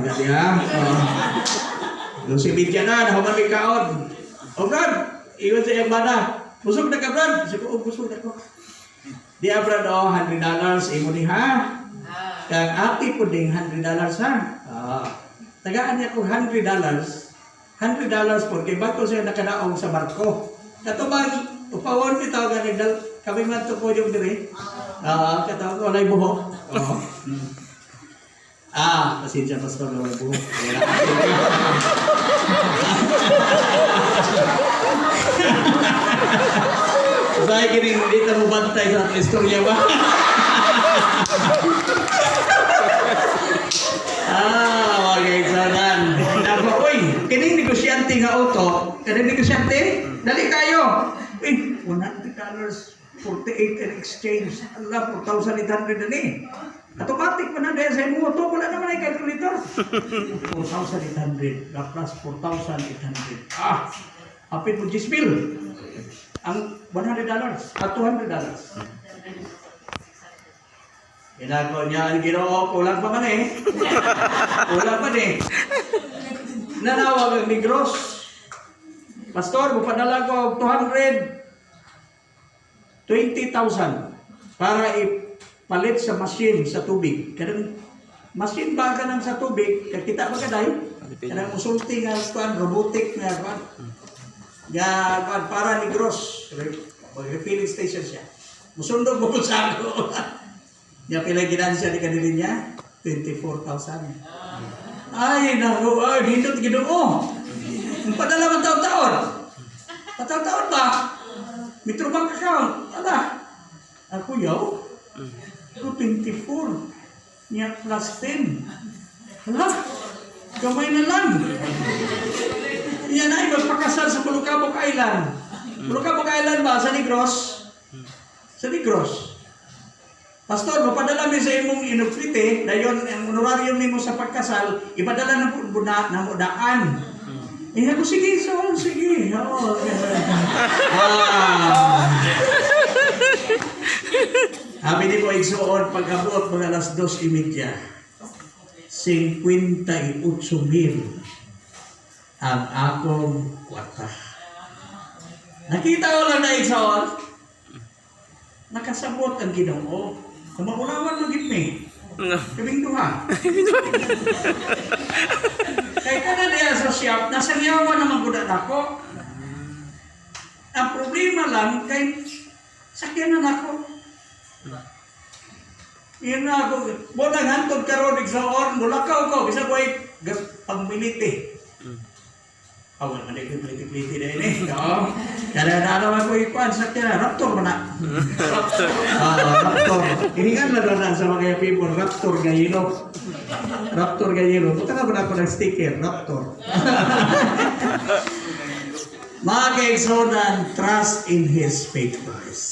gani ha. Nung si Bidya na, nahuman may kaon. O Brad, iwan sa iyang bana. Busog na ka Brad. Sabi ko, busog na ko. Di Brad, $100, imo ni ha. Kang ati po ding $100 ha. Tagaan niya ko $100. $100 po, kay bago siya nakadaong sa barko. Katubang, upawon nito, ganigdal, kami man ito po yung diri. Katawag ko, walay buhok. Pasensya pastor na walay buhok. Saya kining dito mo bantay sa istorya ba? Magkaisanan. Oy, kining negosyante nga auto, kining negosyante, dali kayo. $100, 48 in exchange. Allah, 4,800 na ni. Automatic pa na dahil sa imo, wala naman ay calculator. 4,800 plus 4,800. Hapit mo 10,000. Ang $100 at $200. Ginagawa niya ang Ginoo, kulang pa man eh. Kulang pa eh. Nanawag ang Negros. Pastor, bupadala ko 220,000 para ipalit sa machine sa tubig. Kadang machine ba ka nang sa tubig, kita ba kaday? Kadang usulti nga robotic nga para Negros. Refilling station siya. Musundog mo sa ako. Niya pila ginansya di kanilin niya? 24,000. Ay, naku, hindot Ginoo. Padala man taon-taon. Taon-taon ba? Metro bank account. Ako yaw? 24. Niya plus 10. Hala, gamay na lang. Yan ay magpakasal sa Bulukabok Island. Bulukabok Island ba? Sa Negros? Sa Negros. Pastor, mapadala mo sa imong inukrite, dayon ang honorarium nimo sa pagkasal, ipadala na mo daan. Ako, sige, sige. Habi ni ko igsuon, pag-abot mga alas 2:30, 58,000 ang akong kwarta. Nakita ko lang na igsuon, nakasabot ang Ginoo. Kung makunawan mo gitme, kaming duha. Kaya ka na diya sa shop, nasa liyawan naman gudan ako. Ang problema lang, kay sakyan na ako. Yan na ako, bunang hantod karon igsoon, mulakaw ko, bisa ko ay pagmiliti. Awan, manay ko pliti-pliti na yun eh. Kaya naman ko ikuan, sakyan na, Raptor man na. Raptor. Hiningan lang sa mga people, Raptor Gayino. Raptor Gayino. Punta ka ba na ako ng sticker, Raptor. Mga kaigsonan, trust in His faithfulness.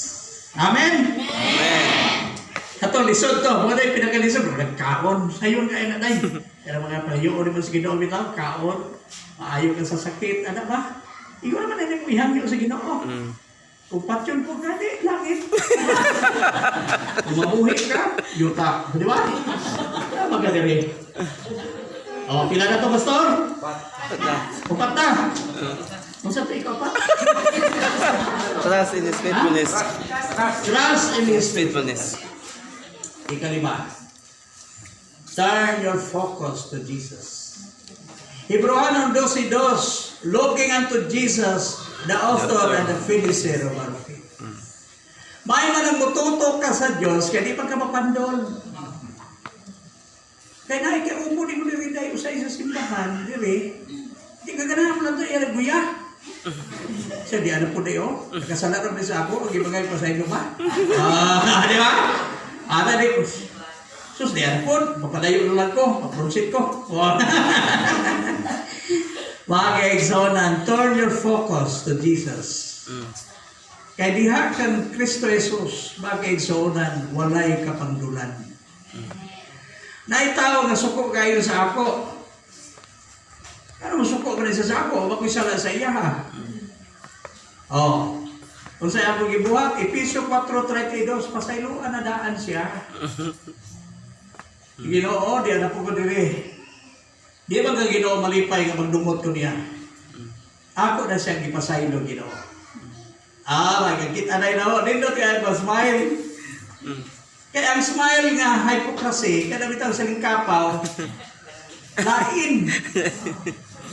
Amen? Amen. Ito, lisod to. Mga tayo pinakalisod. Nagkaon. Sayon ka na tayo. Kaya mga pahiyoon naman sa Ginoo bitaw, kaon. Maayo ka sa sakit. Ano ba? Iyon naman na yung ihangyo sa Ginoo. Upat yun po gani, langit. Kung mabuhi ka, yuta. Di ba? Magandiri. Pila na to, Pastor? Upat na. Kung saan ito ikaw pa? Trust in His faithfulness. Trust in His faithfulness. Ikalima. Turn your focus to Jesus. Hebrew 12:2, looking unto Jesus, the author and the finisher of our faith. May man ang mututok ka sa Diyos, kaya di pa ka mapandol. Kaya na, ikiupo ni mo rin tayo usay sa simbahan, diri, di ka ganang lang ito, iaraguya. Siya, di ano po na yun, nakasalarap din sa ako, mag-ibagay pa sa inyo ba? Di ba? Di ko, sus, di ano po, mapalayo na lang ko, mapronsit ko. Mga kaigsonan, turn your focus to Jesus. Kaya diha kang Kristo Jesus, mga kaigsonan, walay kapangdulan. Naitaw nga suko kayo sa ako. Ano mo suko ka rin sa ako? Bako'y sala sa iya ha. Kung sa ako gibuhat, Episyo 4:32, pasayloan na daan siya. Ginoo, di na po ko diri. nga Ginoo malipay nga magdumot ko niya. Ako na siyang ipasaylo Ginoo. Magkakita na yun. Nindot kaya ko, smile. Kaya ang smile nga, hypocrisy, kada bitaw sa lingkapaw, lain.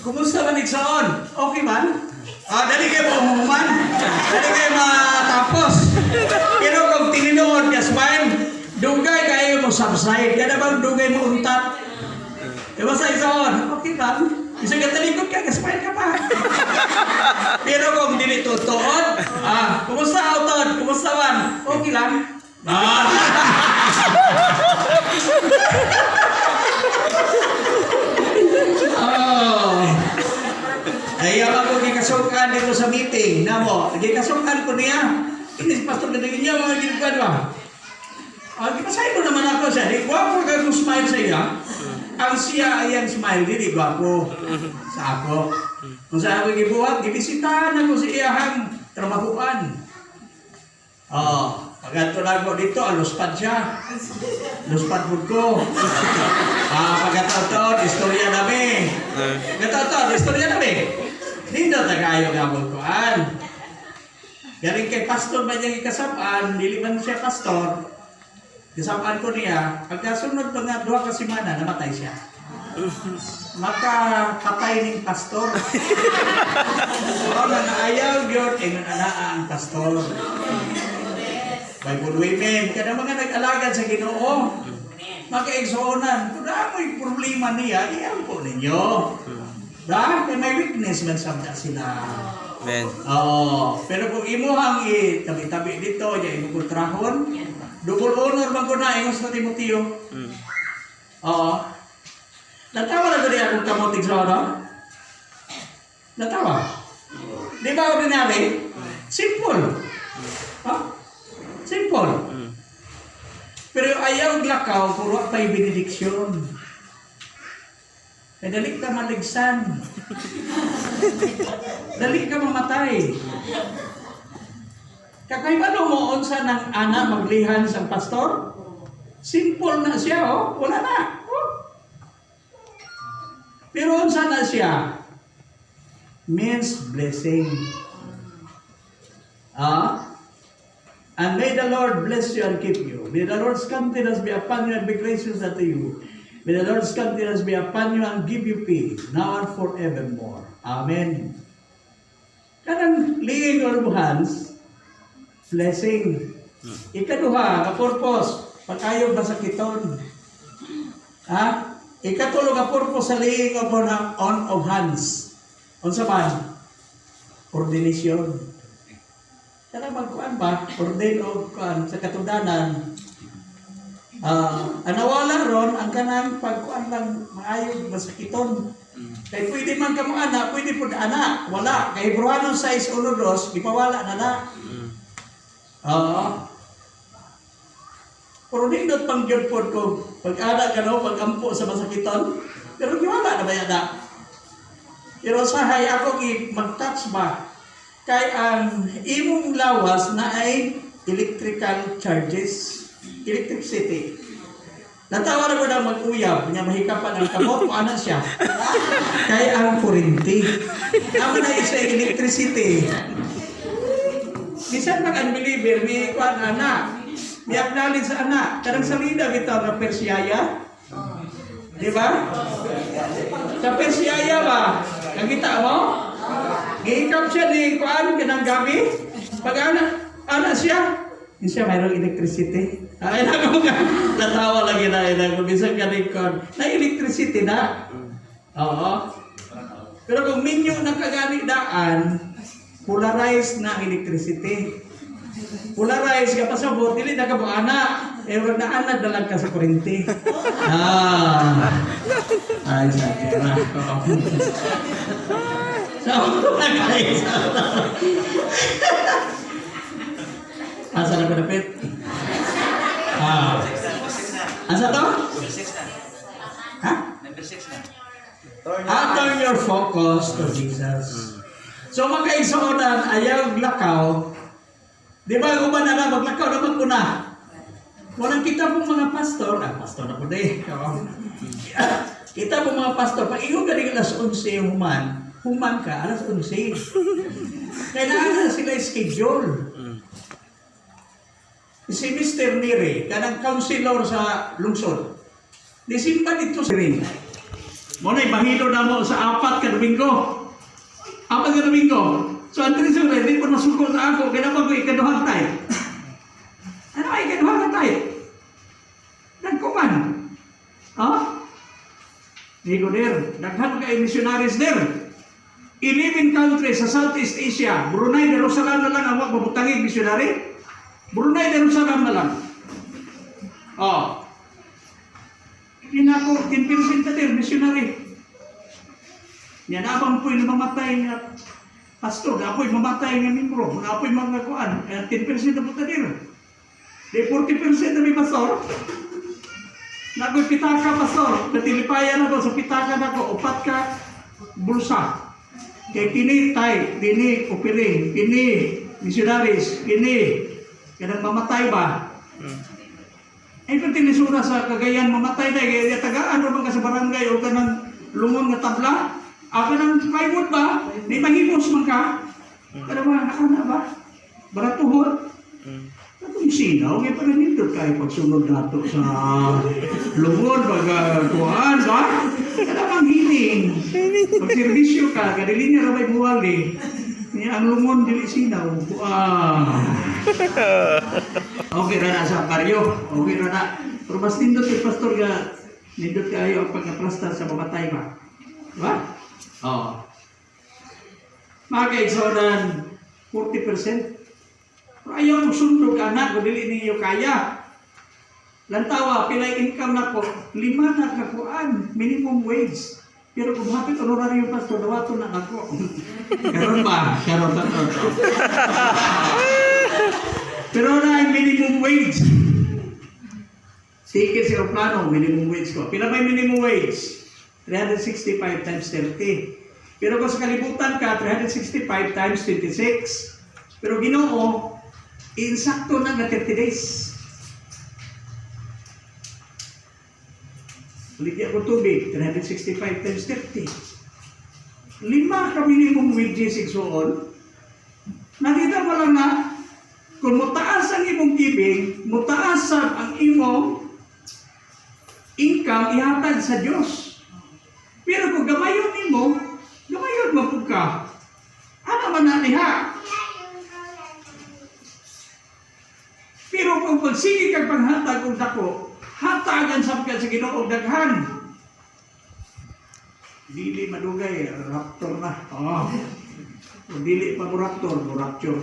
Kumusta man iksaon? Okay man? Dali kayo maumuman. Dali kayo matapos. Pero kung tininood ka, smile, dugay kayo mo subside. Kada bang dugay mo untat? Diba sa iksaon? Okay man? Isang katalikod ka, smile ka pa. Pero kung hindi tutuod, kumusta auton? Kumusta man? Okay lang. Ayaw ako gikasukan dito sa meeting. Namo, gikasukan ko niya. Ini si pastor na niya, mga ginugad ba? Gipasay ko naman ako siya. Di gwapo ka kung smile sa iya. Ang siya ay ang smile, di gwapo sa ako. Kung sa ako gibuhat, gibisitahan ako si iyahang trabahuan. Pagkanto lang ko dito, luspad siya. Luspad po ko. Pagkataon, istorya namin. Pagkataon, istorya namin. Dito tagayo nga mo ko. Galing kay pastor ba niya ikasapaan, dili man siya pastor. Kasapaan ko niya, pagkasunod pa nga 2 ka semana, namatay siya. Makapatay ning pastor. So, nangaayaw yun, nanaa ang pastor. Bible women, kada mga nag-alagad sa Ginoo, maka-exonan, kung amoy problema niya, iyan po ninyo. Dahil may weakness man sabda sila. Amen. Pero kung imuhang tabi-tabi dito, yung imukultrahon, double honor bang ko na, yung sa Timoteo. Natawa na doon akong kamoting sa ano? Natawa. Di ba ordinary? Simple. Simple. Pero ayaw glakaw, puro pa'y benediksyon. Dali ka maligsan. Dali ka mamatay. Kakaiba mo unsa ng anak maglihan sa pastor? Simple na siya, wala na. Pero unsa na siya? Means blessing. And may the Lord bless you and keep you. May the Lord's countenance be upon you and be gracious unto you. May the Lord's countenance be upon you and give you peace, now and forevermore. Amen. Kanang liing or buhans, blessing. Ikaduha, ka-purpose, pag-ayaw ba sa kiton? Ikatulo, ka-purpose sa liing on of hands. Unsa man? Ordination. Kaya magkuhan ba? Ordain o kuhan sa katudanan. Nawala ron, ang kanang pagkuhan lang maayog masakiton. Kaya pwede man ka mo anak, pwede po anak. Wala. Kaya Hebreano 6:1-2, ipawala na na. Pero nindot pang yun po ko, pag-anak ka no, pag-ampo sa masakiton. Pero giwala na ba yan na? Pero sahay ako mag-touch ba? Kay ang imong lawas na ay electrical charges, electricity. Natawa na ko na mag-uyab, niya mahikapan ang kamot, ano siya? Kay ang kurinti. Naman na isa electricity. Bisan mag-unbeliever, may kuhan anak, may acknowledge sa anak. Karang salida kita na Persiaya. Di ba? Sa Persiaya ba? Nakita mo? Giikap siya ni kuan kanang gabi. Pag anak siya, hindi siya mayroong electricity. Ay nako ka. Natawa lagi na ina ko bisan kanang kon. Na electricity na. Oo. Pero kung minyo nakagani daan, polarized na electricity. Polarized ka pa sa bot, dili na ka mo anak. Wag na anak dalag ka sa kuryente. Ay sakira ko. Asa na pinapit? Asa to? Ha? Turn your focus to Jesus. So magkaigsuonan, ayaw lakaw. Di ba uban na lang, maglakaw naman ko na. Walang kita pong mga pastor. Pastor na po din. Kita mo mga pastor, pag ikaw galing alas 11 human ka, alas 11. Kailangan na sila schedule. Si Mr. Neri, kanang counselor sa lungsod, disimpan ito sa rin. Muna, mahilo na mo sa 4 ka Domingo. 4 ka Domingo. So, Andres, hindi po nasuko sa ako, kaya naman ko ikaduhang tayo. Ano ay ikaduhang tayo? Nagkuman. Ha? Nigo der, daghan kayo missionaries der. 11 countries sa Southeast Asia, Brunei, Darussalam na lang ang mabutangig missionary. Brunei, Darussalam na lang. Oh. Kinako, 10% na der, missionary. Yan, abang po'y namamatay nga pastor, apo'y mamatay nga membro, apo'y mga kuan, 10% na po der. Di 40% na may pastor. Nakoy pitaka pastor, natilipayan na sa pitaka na ko, 4 ka bulsa. Kaya kini tay, kini opiring, kini missionaries, kini kanang mamatay ba? Ay kung tinisura sa Cagayan, mamatay na, kaya tagaan naman ka sa barangay o kanang lungon nga tabla, kanang plywood ba? Di mahimos man ka? Kada ba, nakana ba? Baratuhod? Itong sinaw, may pananindot kayo pagsunod nato sa lungon, pagkuhaan ba? Kailangan hiling. Pag-servisyo ka, kadili niya ramay buwali. Ang lungon, dili sinaw. Okay na na sa baryo. Okay na na. Pero mas nindot yung pastor ka, nindot kayo ang pagkaprasta sa mamatay ba? Diba? Oo. Mga kaigsonan, 40%. Ayaw mo sundog anak, kung dili ninyo kaya. Lantawa, pilay income na ko, 5 na kakuan, minimum wage. Pero kung hapit honorary yung pastor, dawato na ako. Karon ba? Karon ba? Pero na yung minimum wage. Sige si plano, minimum wage ko. Pila may minimum wage? 365 times 30. Pero kung sa kalibutan ka, 365 times 26. Pero Ginoo, insakto na 30 days. Uligyan ko tubig, 365 times 30. 5 ka minimum wages igsuon. Nakita mo lang na, kung mutaas ang imong giving, mutaas ang imong income, ihatag sa Diyos. Pero kung gamayon mo po ka. Ano man na niha? Pero kung pagsige kang panghatag kung dako, hatagan sa Ginoo daghan. Dili madugay, raptor na. Oh. Kung dili pa mo rapture.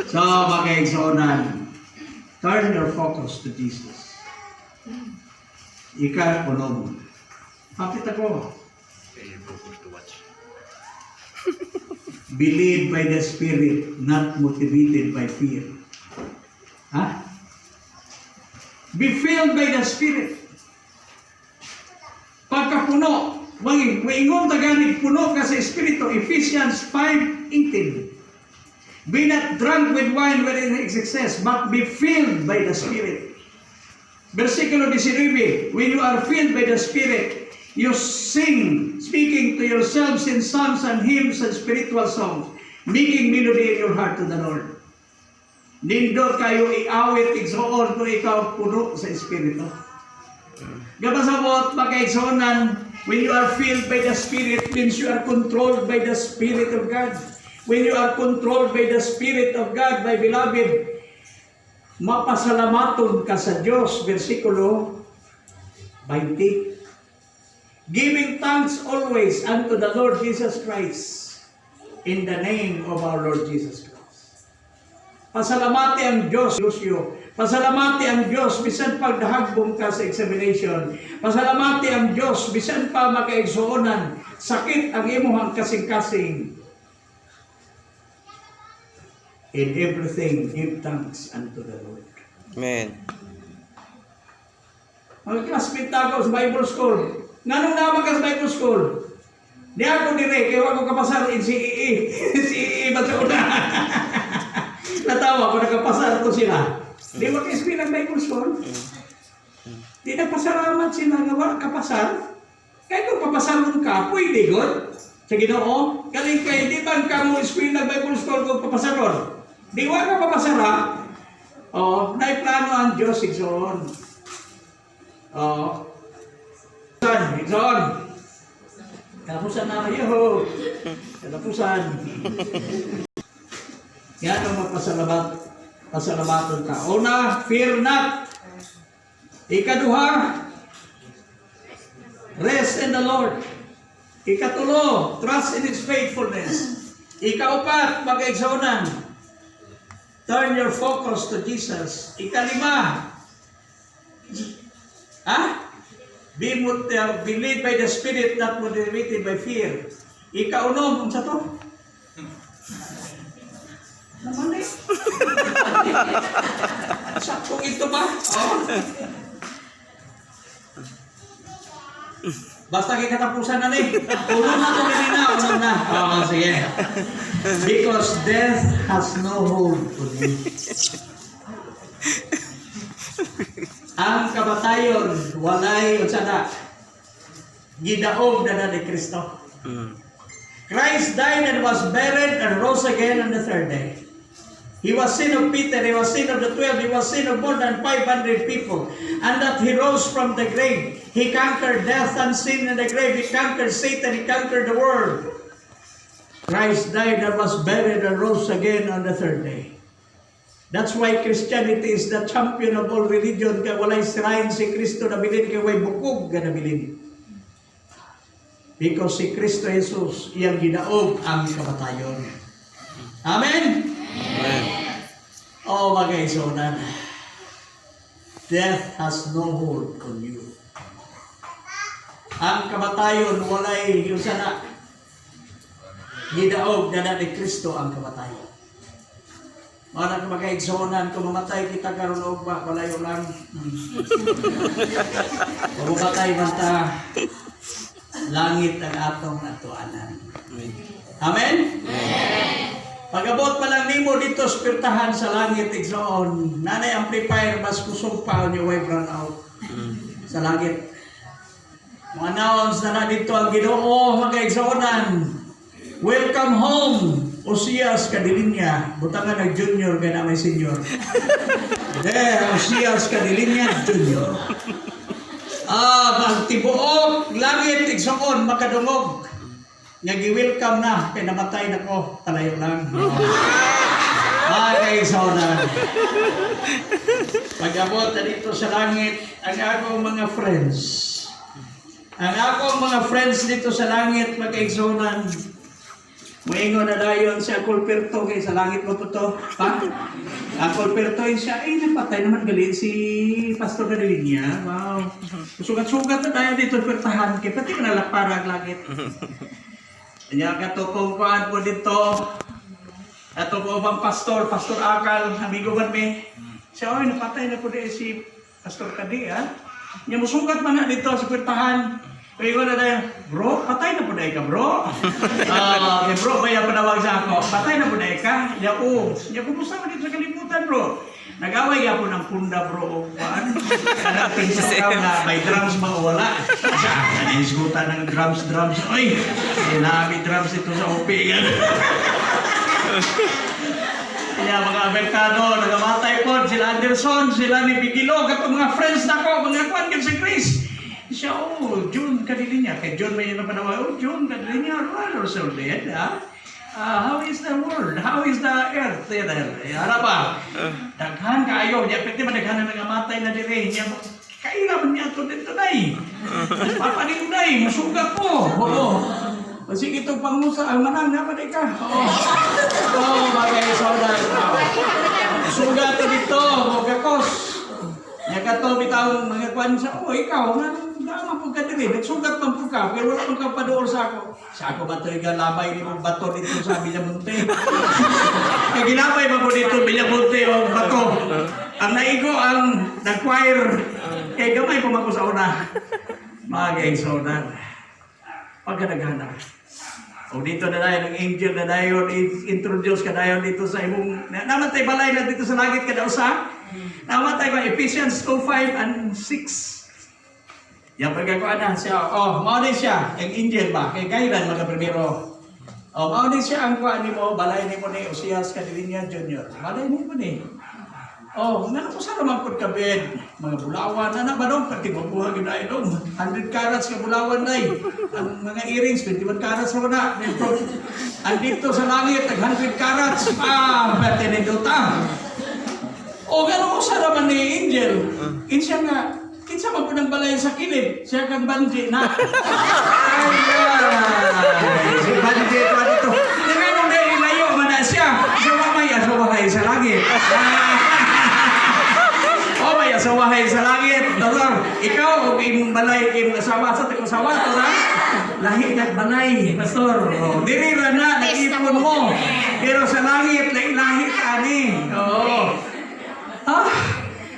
So, makaigsonan, turn your focus to Jesus. Ika-unom. Hapit ako. Believe by the Spirit, not motivated by fear. Ha? Be filled by the Spirit. Pagkapuno, maingon taganit puno ka sa Espiritu, Ephesians 5:18. Be not drunk with wine wherein is excess, but be filled by the Spirit. Versikulo 19, when you are filled by the Spirit, you sing, speaking to yourselves in psalms and hymns and spiritual songs, making melody in your heart to the Lord. Nindot kayo iawit, igsoon kung ikaw puno sa Espiritu. Gabasabot, makaigsonan, when you are filled by the Spirit, means you are controlled by the Spirit of God. When you are controlled by the Spirit of God, my beloved, mapasalamaton ka sa Diyos. Versikulo 20. Giving thanks always unto the Lord Jesus Christ in the name of our Lord Jesus Christ. Pasalamati ang Diyos, Lucio. Pasalamati ang Diyos, bisan pagdahagbong ka sa examination. Pasalamati ang Diyos, bisan pa makaigsuonan, sakit ang imuhang kasing-kasing. In everything, give thanks unto the Lord. Amen. Ang classmate ako sa Bible School, nganong naman ka sa Bible School? Di ako dire, kaya ako kapasar in CEE. CEE ba sa una? Natawa ko nakapasar to sila. Di ba ka-explain ang Bible School? Di na pasalamat sila nga wala kapasal. Kaya kung papasalon ka, pwede God. Sa Ginoo, galing kayo, di ba ka mo eskwela Bible Store kung papasalon? Di wala ka papasala. Naiplano ang Diyos, igsoon. Igsoon. Kalapusan na kayo. Kalapusan. Yan ang magpasalamat. Pasalamatan ka. Una, fear not. Ikaduha, rest in the Lord. Ikatulo, trust in His faithfulness. Ikaupat, mag-exonan. Turn your focus to Jesus. Ikalima, be led by the Spirit, not motivated by fear. Ikaunom, sa to? Naman eh. Sakong ito ba? Basta kay katapusan na ni. Ulo na ito na. Sige. Because death has no hold on you. Ang kamatayon, walay, unsana, gidaog na ni Kristo. Christ died and was buried and rose again on the third day. He was seen of Peter, he was seen of the 12, he was seen of more than 500 people. And that he rose from the grave. He conquered death and sin in the grave. He conquered Satan, he conquered the world. Christ died and was buried and rose again on the third day. That's why Christianity is the champion of all religion. Kaya walay sirain si Kristo na bilin, kaya way bukog ka na bilin. Because si Kristo Jesus, iyang ginaog ang kamatayon. Amen? Amen. Mga kaisonan, death has no hold on you. Ang kamatayon, walay yung sana, gidaog na ni Kristo ang kamatayon. Mga magkaigsonan, kung mamatay kita karon og ba, walayo lang. Kung mamatay man ta, langit ang atong atuanan. Amen? Amen. Pag-abot pa lang nimo dito spirtahan sa langit, igsoon. Nanay amplifier, mas kusog pa niyo way brown out sa langit. Announce na dito ang Ginoo, mga igsoonan. Welcome home, Osias Cadilinya. Butangan ng junior, kaya na may senior. Osias Cadilinya, junior. Magtibuok, langit, igsoon, makadungog. Nag-welcome na, kaya namatay na ko, talayo lang. Igsoon. Pag-abot na dito sa langit, ang akong mga friends. Ang akong mga friends dito sa langit, mag-igsoon. Moingon na dayon si Acolperto kay sa langit mo po to. Acolperto siya, napatay naman galing si Pastor Cadilinya. Wow. Sugat-sugat na tayo dito, pertahan kay pati manalakparag langit. Kanya katupong kuhaan po dito. Ato po bang Pastor Akal, amigo man me. Siya, napatay na po din si Pastor Cadi, Niya musugat man na dito sa pertahan. Kaya ko na tayo, bro, patay na po na ka, bro. Bro, kaya panawag sa ako, patay na po na ka. Niya, niya, kumusta mo dito sa kalimutan, bro? Nag-away ako ng punda, bro. Pinsa ka na may drums mawala. Nanisgutan ng drums. Ay, may drums ito sa OP. Kaya mga Amerikano, nagamatay po, sila Anderson, sila ni Bigilo, katong mga friends na ko, mga kwan sa Chris. Siya, John Cadilinya. Kay John may yun na panawa, John Cadilinya, well, so dead, how is the world? How is the earth? Ano ba? Daghan kayo. Pwede ba daghan na nangamatay na dire? Kailangan niya ito dito na Papanin na masuga po. Sige itong pangusa, ang manang na pa ka. Bagay sa ulan. Masuga ito dito, magkakos. Nakato bitaw mga kwan sa, ikaw, naman po ka dili, nagsugat man po ka, pero wala mong kapadoor sa ako. Sa ako ba ito lamay ni mong bato dito sa Villamonte? Kaya ginamay ba po dito Villamonte o bato? Ang naigo ang nag-choir, kaya gamay po ako sa una. Mga gangsonan, pagkadagana. O dito na tayo, ng angel na tayo, introduce ka tayo dito sa imong, namatay balay na dito sa langit ka daw sa? Namatay ba Ephesians 2:5 and 6? Yang pagkakuan na siya. Oh, mao din siya. Ang angel ba? Kay kailan mga primero? Oh, mao din siya ang kuan nimo, balay nimo ni Osias Cadilinia Jr. Balay nimo ni. Oh, nga ko sa naman pud ka bed. Mga bulawan na ba dong pati bubuhag gyud ay dong. 100 carats ka bulawan nay. Ang mga earrings 21 carats ra na. Andito sa langit tag 100 carats. Pati ni Dota. Oh, gano ko sa naman ni Angel. Kinsa nga kinsa man pud ang balay sa kilid. Siya kang banji na. Ay, si banji pa dito. Tingnan mo na ilayo man na siya. Sa mamay asawahay sa langit. Oh, may asawahay sa langit. Doktor, ikaw, kung imong balay, imong asawa sa tingong asawa, to na? Lahi kag balay, pastor. Oh, dirira na, nag-ipon mo. Pero sa langit, lahi ka ni. Oo.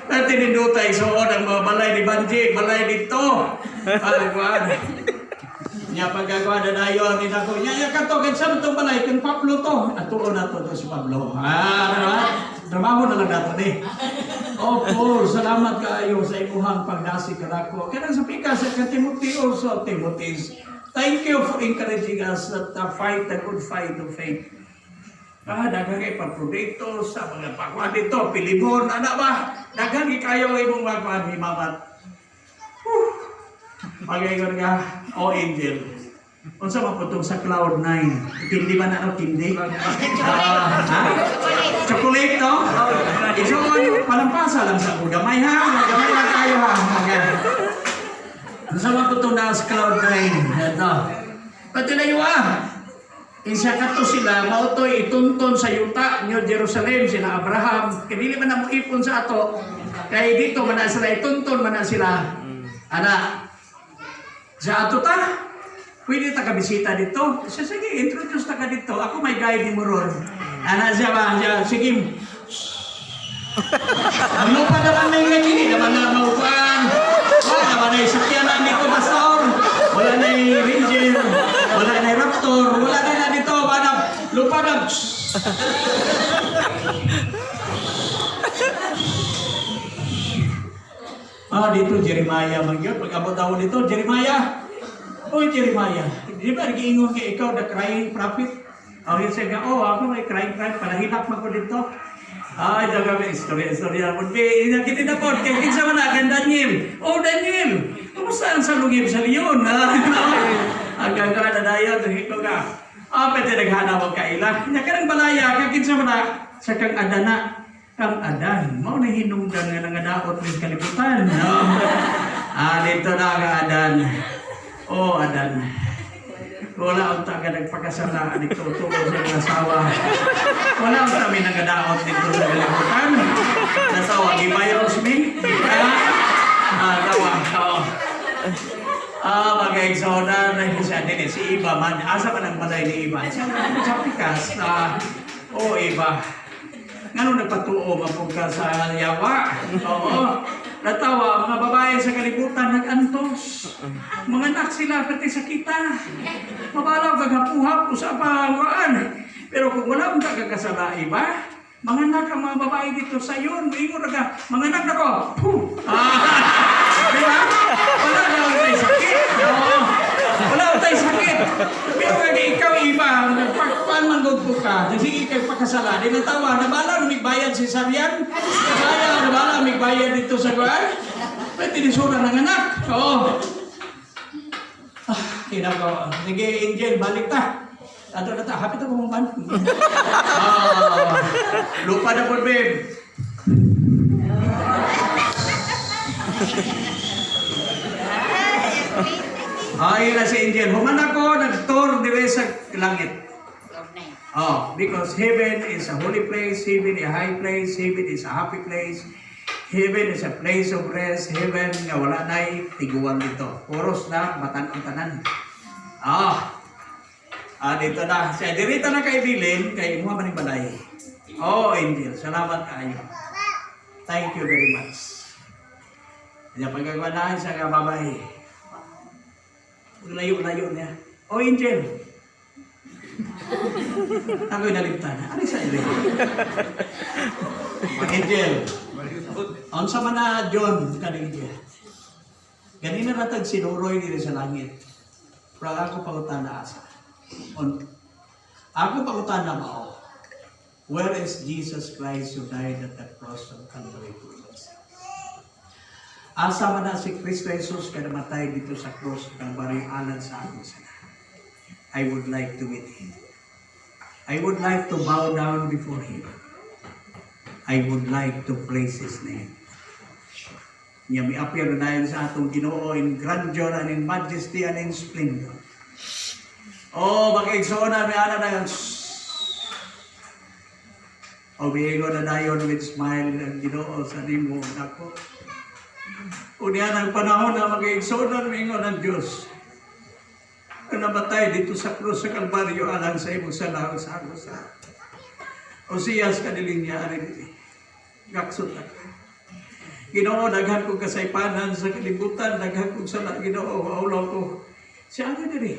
Dati nindutay, suod ang mga balay ni Banji, balay dito. Alagwan. Nya pagkagawa na dayon ni nako. Nya kato ken sa itong balay ken Pablo to. Atuon na to si Pablo. Trabaho na lang nato ni. Opo, salamat kaayo sa imuhang pagdasi kanako. Kanang sa pika sa Timothy also Timothy. Thank you for encouraging us that fight the good fight of faith. Daghang kay pagprodekto sa mga pakwan dito, Pilimon, ana ba? Daghang kayo imong magpad himamat. Pag-igon ka, o angel. Unsa man putong sa cloud 9? Kindi ba na kindi? Chocolate to? Isuon, palampasa lang sa gamay ha. Gamay lang tayo ha. Unsa man putong na sa cloud 9? Ito. Pati na yun Isa kato sila, mautoy itunton sa yuta New Jerusalem, sila Abraham. Kaya man na mo ipon sa ato. Kaya dito man na sila itunton, man na sila. Ana, sa ato ta, pwede ta kabisita dito. Sige, introduce ta ka dito. Ako may guide ni Moron. Ana siya ba? Sige. Ano pa naman may ganyan? Naman na maupuan. Wala naman na sakyanan dito, pastor. Wala na ranger. Wala na raptor. Wala na dito. Lupa na. Dito Jeremiah magyod. Pag-abot ako dito, Jeremiah. Oy, Jeremiah. Di ba nag-iingon kay ikaw, the crying prophet? Yun siya nga, ako may crying prophet. Panahinap mo ko dito. Ay, daga may istorya mo. Inakitin na po. Kaya kinsa man na, Daniel. Oh, Daniel. Kumusta ang salungib sa liyon? Hanggang ka na dayon. Ikaw ka. Pwede naghanap ang kaila. Nakarang balaya. Kaya kinsa man na, sa kang adana. Kang adan. Mao na hinungdan nga nangadaot ng kalibutan. Dito na ang adan. Oh, adan. Wala ang taga nagpakasala dito tungkol sa mga asawa. Wala ang kami nangadaot dito sa kalibutan. Natawa, di ba yung Rosmi? Tawa. Mag-exoda na siya din si Iba man. Asa man ang balay ni Iba? Sa pikas. Iba. Ngano nagpatuo mapog ka sa yawa? Oo. Natawa, mga babae sa kalibutan nag-antos. Mga anak sila pati sa kita. Mabalaw kagapuhap usapawan. Pero kung wala mong kagakasala iba, mga anak ang mga babae dito sa iyon. Ingon ka, mga anak ako. Diba? Wala na tayo sakit. Wala tayo sakit. Pero kaya ikaw iba, nagpakpan man ko ka, sige kayo pakasala. Di natawa, nabala bayad si Sarian. Nabala bayad dito sa kuwan. Pwede tinisura ng anak. Oo. Kinako. Sige, Angel, balik ta. Ato na ta, hapit ako mong ban. Lupa na po, babe. Ayun na si Angel. Human ako, nag-tour dire sa langit. Because heaven is a holy place, heaven is a high place, heaven is a happy place, heaven is a place of rest, heaven nga wala na'y tiguan dito. Puros na, batan ang tanan. Dito na. Siya, dirito na kay Bilin, kay mga maning balay. Angel, salamat kayo. Thank you very much. Kaya pagkagwanahan sa kababay. Layo-layo niya. Angel. Ako'y naligtan. Ano sa iyo? Angel. Ang sama na John kanina. Ganina natag sinuroy dito sa langit. Pero ako pangutan na asa. Ako pangutan na mao. Where is Jesus Christ who died at the cross of Calvary for us? Asa man na si Kristo Jesus kada matay dito sa cross ng Calvary alan sa akin sana. I would like to meet Him. I would like to bow down before Him. I would like to praise His name. Niya mi appear na sa atong Ginoo in grandeur and in majesty and in splendor. Oh, makaigsoon mi ana na yun. Umiingo na dayon with smile ng Ginoo sa nimo nako. Unya ang panahon na makaigsoon mi ng Dios. Na namatay dito sa krus sa Kalbaryo alang sa imong salaw sa agusa. Osiyas kaniling niya rin. Gaksot ako. Ginoo, daghan kong kasaypanan sa kalibutan, daghan kong sala, Ginoo, maulaw ko. Siya ari diri.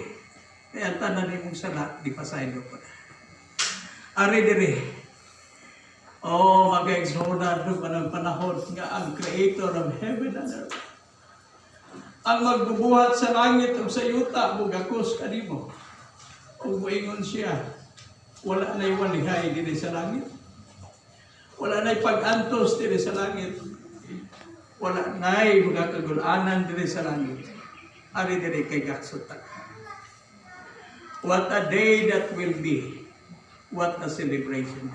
Kaya tanan nimong sala, di pasaylo ko na. Ari diri. Oh, mag-exodan ng manang panahon nga ang Creator of heaven and earth. Ang magbubuhat sa langit o sa yuta, bugakos kanimo. Kung moingon siya, wala na'y walihay diri sa langit. Wala na'y pag-antos diri sa langit. Wala na'y mga kagulanan diri sa langit. Ari diri kay Gaksutak. What a day that will be. What a celebration.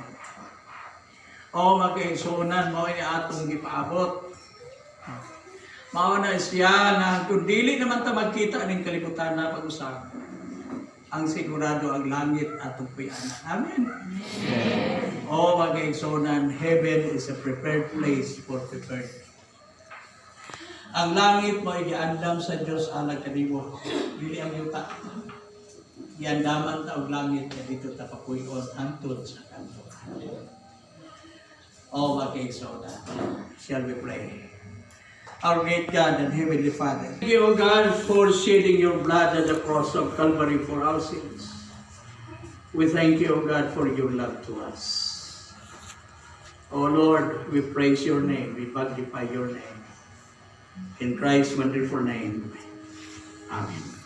O magkaigsunan mo ay atong gipaabot. Mao na siya na kung dili naman ta magkita ning kalibutan na pag-usap. Ang sigurado ang langit atong puy-ana. Amen. O magkaigsunan, heaven is a prepared place for prepared. Ang langit mo ay giandam sa Dios alang kanimo. Dili ang yuta. Giandaman ta og langit kay dito ta papuy-on hangtod sa kanto. O magkaigsunan. Shall we pray? Our great God and Heavenly Father, thank you, O God, for shedding your blood at the cross of Calvary for our sins. We thank you, O God, for your love to us. O Lord, we praise your name, we magnify your name. In Christ's wonderful name, Amen.